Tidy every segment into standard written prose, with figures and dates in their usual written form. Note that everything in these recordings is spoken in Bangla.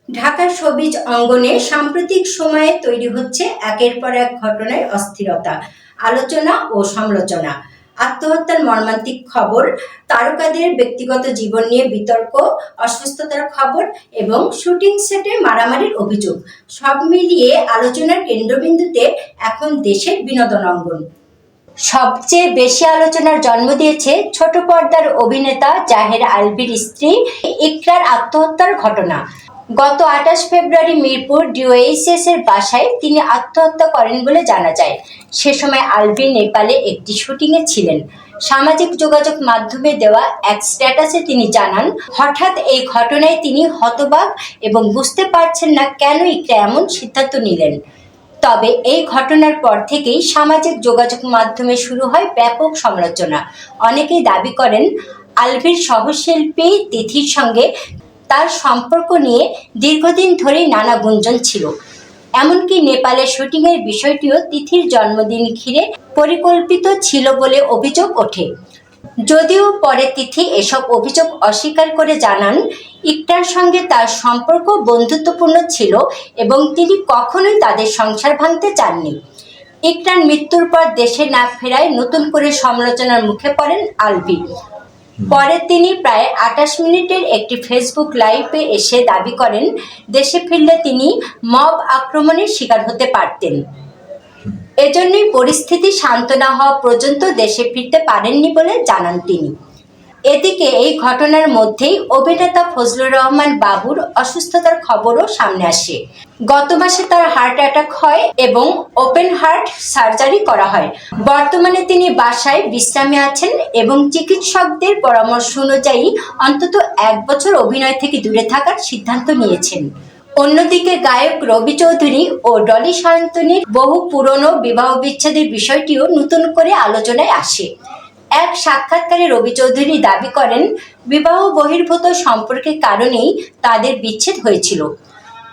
ঢাকার শোবিজ অঙ্গনে সাম্প্রতিক সময়ে তৈরি হচ্ছে একের পর এক ঘটনায় অস্থিরতা, আলোচনা ও সমালোচনা। আত্মহত্যার মর্মান্তিক খবর, তারকাদের ব্যক্তিগত জীবন নিয়ে বিতর্ক, অসুস্থতার খবর এবং শুটিং সেটে মারামারির অভিযোগ, সব মিলিয়ে আলোচনার কেন্দ্রবিন্দুতে এখন দেশের বিনোদন অঙ্গন। সবচেয়ে বেশি আলোচনার জন্ম দিয়েছে ছোট পর্দার অভিনেতা জাহের আলভীর স্ত্রী ইকরার আত্মহত্যার ঘটনা। গত ২৮ ফেব্রুয়ারি মিরপুর ডিওএইচএস এর বাসায় তিনি আত্মহত্যা করেন বলে জানা যায়। সে সময় আলভী নেপালে একটি শুটিংয়ে ছিলেন। সামাজিক যোগাযোগ মাধ্যমে দেওয়া এক স্ট্যাটাসে তিনি জানান, হঠাৎ এই ঘটনায় তিনি হতবাক এবং বুঝতে পারছেন না কেন ইকরা এমন সিদ্ধান্ত নিলেন। তবে এই ঘটনার পর থেকেই সামাজিক যোগাযোগ মাধ্যমে শুরু হয় ব্যাপক সমালোচনা। অনেকেই দাবি করেন, আলভীর সহশিল্পী তিথির সঙ্গে তার সম্পর্ক নিয়ে দীর্ঘদিন ধরেই নানা গুঞ্জন ছিল। এমনকি নেপালের শুটিংয়ের বিষয়টিও তিথির জন্মদিন ঘিরে পরিকল্পিত ছিল বলে অভিযোগ ওঠে। যদিও পরে তিথি এসব অভিযোগ অস্বীকার করে জানান, ইকরার সঙ্গে তার সম্পর্ক বন্ধুত্বপূর্ণ ছিল এবং তিনি কখনোই তাদের সংসার ভাঙতে চাননি। ইকরার মৃত্যুর পর দেশে না ফেরায় নতুন করে সমালোচনার মুখে পড়েন আলভী। পরে তিনি প্রায় ২৮ মিনিটের একটি ফেসবুক লাইভে এসে দাবি করেন, দেশে ফিরলে তিনি মব আক্রমণের শিকার হতে পারতেন। এজন্যই পরিস্থিতি শান্ত না হওয়া পর্যন্ত দেশে ফিরতে পারেননি বলে জানান তিনি। এদিকে এই ঘটনার মধ্যেই অভিনেতা ফজলুর রহমান বাবুর অসুস্থতার খবরও সামনে আসে। গত মাসে তার হার্ট অ্যাটাক হয় এবং ওপেন হার্ট সার্জারি করা হয়। বর্তমানে তিনি বাসায় বিশ্রামে আছেন এবং চিকিৎসকদের পরামর্শ অনুযায়ী অন্তত ১ বছর অভিনয় থেকে দূরে থাকার সিদ্ধান্ত নিয়েছেন। অন্যদিকে গায়ক রবি চৌধুরী ও ডলি সায়ন্তনীর বহু পুরনো বিবাহ বিচ্ছেদের বিষয়টিও নতুন করে আলোচনায় আসে। এক সাক্ষাৎকারে রবি চৌধুরী দাবি করেন, বিবাহ বহির্ভূত সম্পর্কের কারণেই তাদের বিচ্ছেদ হয়েছিল।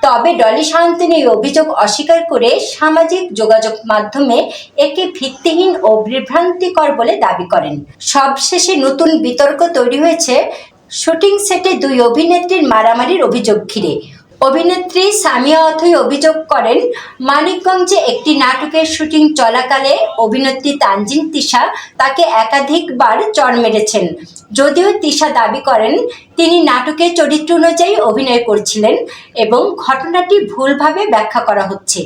তবে ডলি সায়ন্তনী এই অভিযোগ অস্বীকার করে সামাজিক যোগাযোগ মাধ্যমে একে ভিত্তিহীন ও বিভ্রান্তিকর বলে দাবি করেন। সবশেষে নতুন বিতর্ক তৈরি হয়েছে শুটিং সেটে দুই অভিনেত্রীর মারামারির অভিযোগ ঘিরে। অভিনেত্রী সামিয়া অথই অভিযোগ করেন, মানিকগঞ্জে একটি নাটকের শুটিং চলাকালে অভিনেত্রী তানজিন তিশা তাকে একাধিকবার চড় মেরেছেন। যদিও তিশা দাবি করেন, তিনি নাটকের চরিত্র অনুযায়ী অভিনয় করছিলেন এবং ঘটনাটি ভুলভাবে ব্যাখ্যা করা হচ্ছে।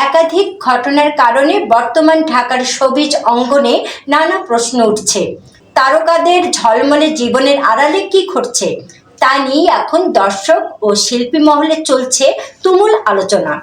একাধিক ঘটনার কারণে বর্তমান ঢাকার শোবিজ অঙ্গনে নানা প্রশ্ন উঠছে। তারকাদের ঝলমলে জীবনের আড়ালে কি ঘটছে তা নিয়ে এখন দর্শক ও শিল্পী মহলে চলছে তুমুল আলোচনা।